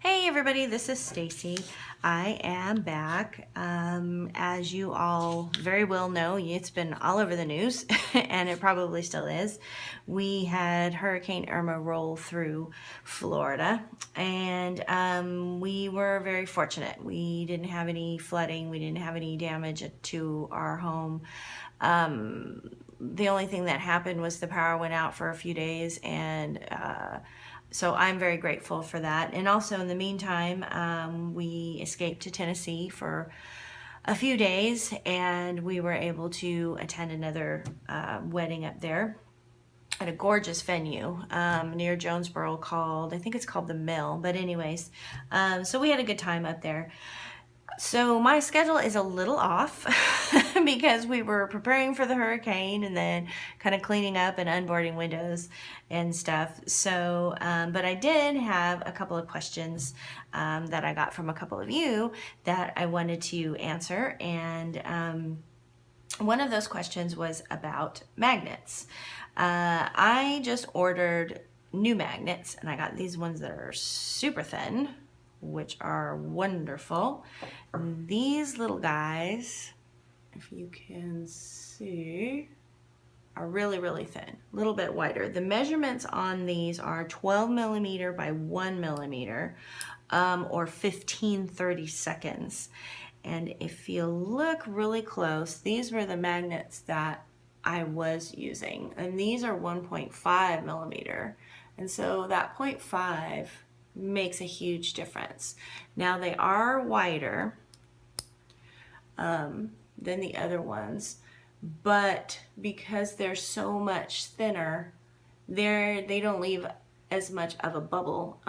Hey everybody, this is Stacy. I am back. As you all very well know, it's been all over the news and it probably still is. We had Hurricane Irma roll through Florida and we were very fortunate. We didn't have any flooding, we didn't have any damage to our home. The only thing that happened was the power went out for a few days and so I'm very grateful for that. And also in the meantime, we escaped to Tennessee for a few days and we were able to attend another wedding up there at a gorgeous venue near Jonesboro called, I think it's called The Mill, but anyways, so we had a good time up there. So my schedule is a little off because we were preparing for the hurricane and then kind of cleaning up and unboarding windows and stuff. So, but I did have a couple of questions that I got from a couple of you that I wanted to answer. And one of those questions was about magnets. I just ordered new magnets and I got these ones that are super thin, which are wonderful. These little guys, if you can see, are really, really thin, a little bit wider. The measurements on these are 12 millimeter by 1 millimeter, or 15/30 seconds. And if you look really close, these were the magnets that I was using. And these are 1.5 millimeter. And so that 0.5 makes a huge difference. Now they are wider than the other ones, but because they're so much thinner, they don't leave as much of a bubble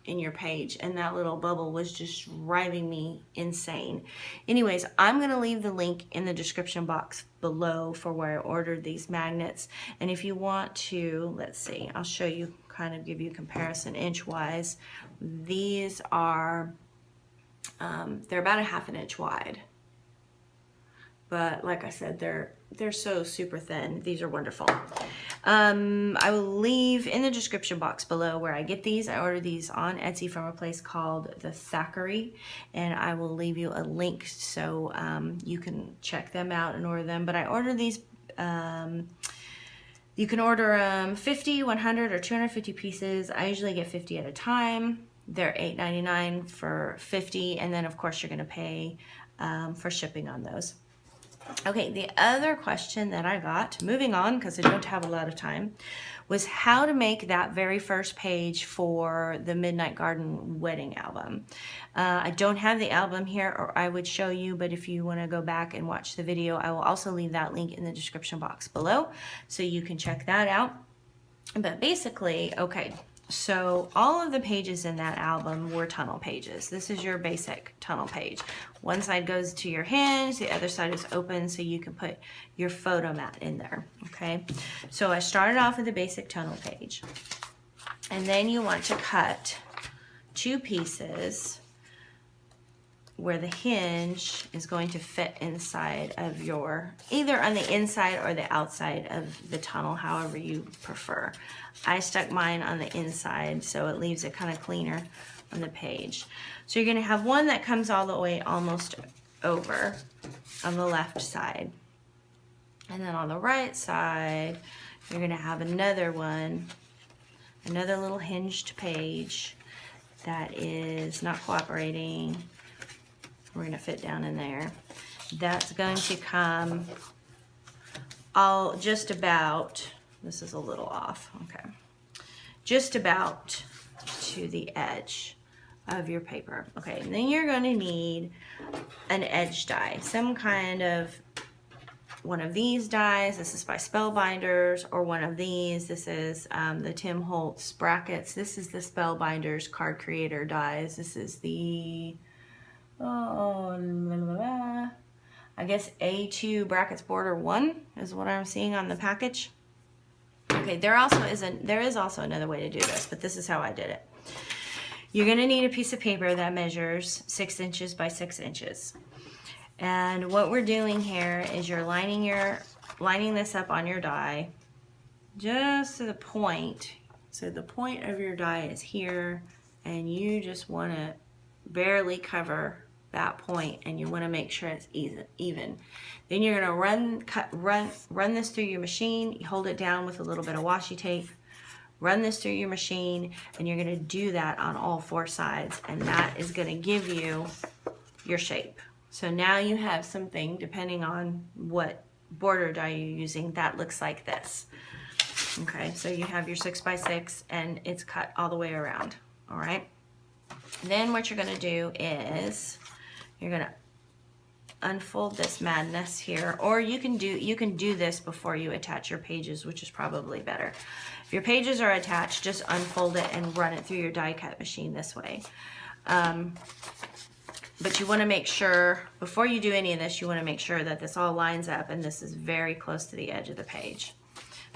in your page, and that little bubble was just driving me insane. Anyways, I'm gonna leave the link in the description box below for where I ordered these magnets, and if you want to, let's see, I'll show you, kind of give you a comparison inch-wise. These are, they're about 1/2 inch wide. But like I said, they're so super thin. These are wonderful. I will leave in the description box below where I get these. I ordered these on Etsy from a place called the Thackery, and I will leave you a link so you can check them out and order them. But I ordered these, you can order 50, 100, or 250 pieces. I usually get 50 at a time. They're $8.99 for 50, and then of course you're gonna pay for shipping on those. Okay, the other question that I got, moving on because I don't have a lot of time, was how to make that very first page for the Midnight Garden wedding album. I don't have the album here, or I would show you, but if you want to go back and watch the video, I will also leave that link in the description box below so you can check that out. But basically, okay, so all of the pages in that album were tunnel pages. This is your basic tunnel page. One side goes to your hinge, the other side is open so you can put your photo mat in there, okay? So I started off with the basic tunnel page. And then you want to cut 2 pieces where the hinge is going to fit inside of your, either on the inside or the outside of the tunnel, however you prefer. I stuck mine on the inside so it leaves it kind of cleaner on the page. So you're gonna have one that comes all the way almost over on the left side. And then on the right side, you're gonna have another one, another little hinged page that is not cooperating. We're gonna fit down in there. That's going to come all just about, this is a little off, okay. Just about to the edge of your paper. Okay, and then you're gonna need an edge die, some kind of one of these dies. This is by Spellbinders, or one of these. This is the Tim Holtz brackets. This is the Spellbinders card creator dies. This is the, I guess A2 brackets border 1 is what I'm seeing on the package. Okay, there is also another way to do this, but this is how I did it. You're gonna need a piece of paper that measures 6 inches by 6 inches. And what we're doing here is you're lining this up on your die just to the point. So the point of your die is here, and you just want to barely cover that point, and you want to make sure it's even. Then you're going to run this through your machine. You hold it down with a little bit of washi tape. Run this through your machine, and you're going to do that on all 4 sides, and that is going to give you your shape. So now you have something, depending on what border die you're using, that looks like this. Okay, so you have your 6x6 and it's cut all the way around. All right. Then what you're going to do is you're going to unfold this madness here, or you can do this before you attach your pages, which is probably better. If your pages are attached, just unfold it and run it through your die cut machine this way. But you want to make sure, before you do any of this, you want to make sure that this all lines up and this is very close to the edge of the page.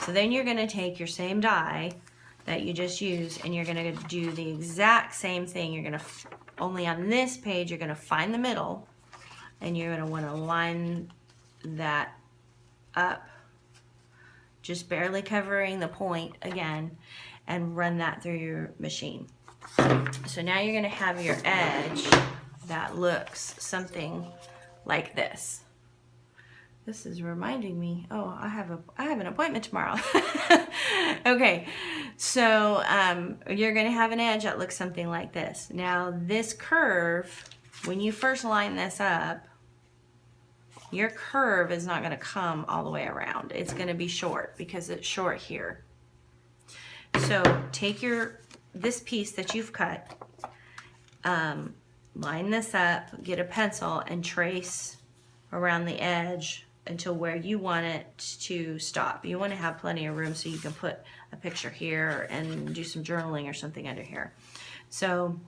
So then you're going to take your same die that you just used, and you're going to do the exact same thing. You're going to, only on this page, you're going to find the middle, and you're going to want to line that up, just barely covering the point again, and run that through your machine. So now you're going to have your edge that looks something like this. This is reminding me, oh, I have an appointment tomorrow. Okay, so you're going to have an edge that looks something like this. Now this curve, when you first line this up, your curve is not going to come all the way around. It's going to be short because it's short here. So take this piece that you've cut, line this up, get a pencil, and trace around the edge until where you want it to stop. You want to have plenty of room so you can put a picture here and do some journaling or something under here. So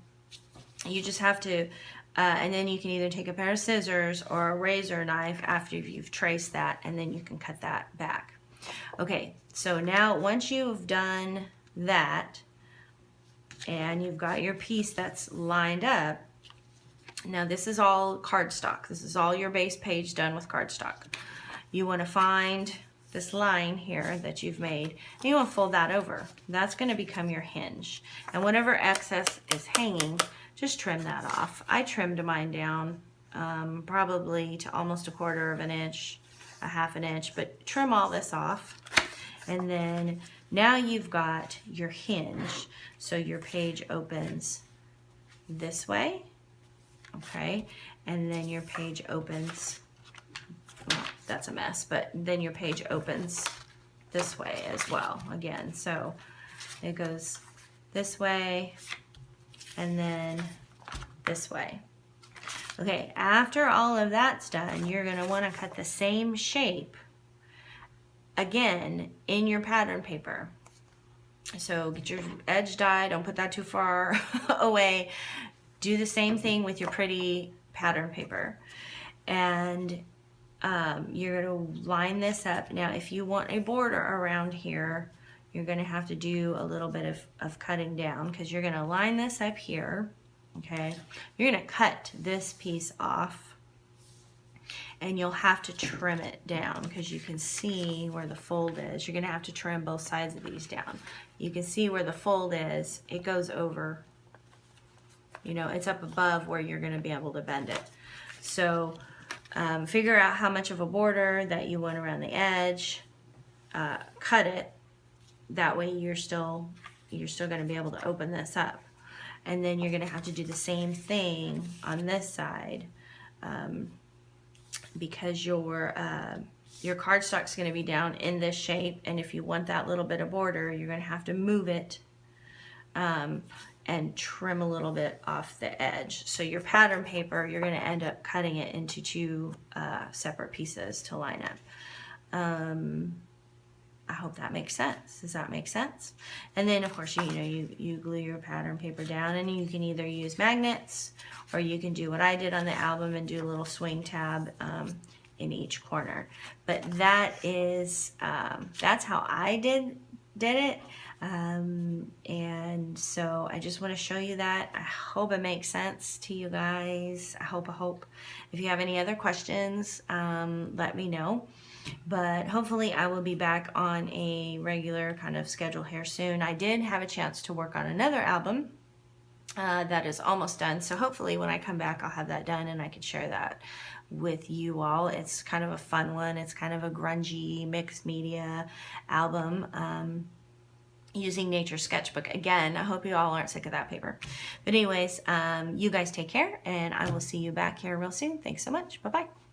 you just have to, and then you can either take a pair of scissors or a razor knife after you've traced that, and then you can cut that back. Okay, so now once you've done that and you've got your piece that's lined up, now this is all cardstock. This is all your base page done with cardstock. You want to find this line here that you've made, and you want to fold that over. That's going to become your hinge. And whatever excess is hanging, just trim that off. I trimmed mine down probably to almost 1/4 of an inch, a 1/2 inch, but trim all this off. And then now you've got your hinge. So your page opens this way. Okay, and then your page opens, well, that's a mess, but then your page opens this way as well again. So it goes this way and then this way. Okay, after all of that's done, you're going to want to cut the same shape again in your pattern paper. So get your edge die, don't put that too far away. Do the same thing with your pretty pattern paper, and you're going to line this up. Now if you want a border around here, you're going to have to do a little bit of cutting down, because you're going to line this up here. Okay, you're going to cut this piece off, and you'll have to trim it down because you can see where the fold is. You're going to have to trim both sides of these down. You can see where the fold is. It goes over, you know, it's up above where you're going to be able to bend it. So figure out how much of a border that you want around the edge, cut it. That way you're still going to be able to open this up. And then you're going to have to do the same thing on this side, because your cardstock's going to be down in this shape, and if you want that little bit of border, you're going to have to move it and trim a little bit off the edge. So your pattern paper, you're going to end up cutting it into 2 separate pieces to line up. I hope that makes sense. Does that make sense? And then of course, you glue your pattern paper down, and you can either use magnets, or you can do what I did on the album and do a little swing tab in each corner. But that is, that's how I did it. And so I just want to show you that. I hope it makes sense to you guys. I hope. If you have any other questions, let me know. But hopefully I will be back on a regular kind of schedule here soon. I did have a chance to work on another album, that is almost done. So hopefully when I come back, I'll have that done and I can share that with you all. It's kind of a fun one. It's kind of a grungy mixed media album. Using Nature Sketchbook. Again, I hope you all aren't sick of that paper. But anyways, you guys take care, and I will see you back here real soon. Thanks so much. Bye-bye.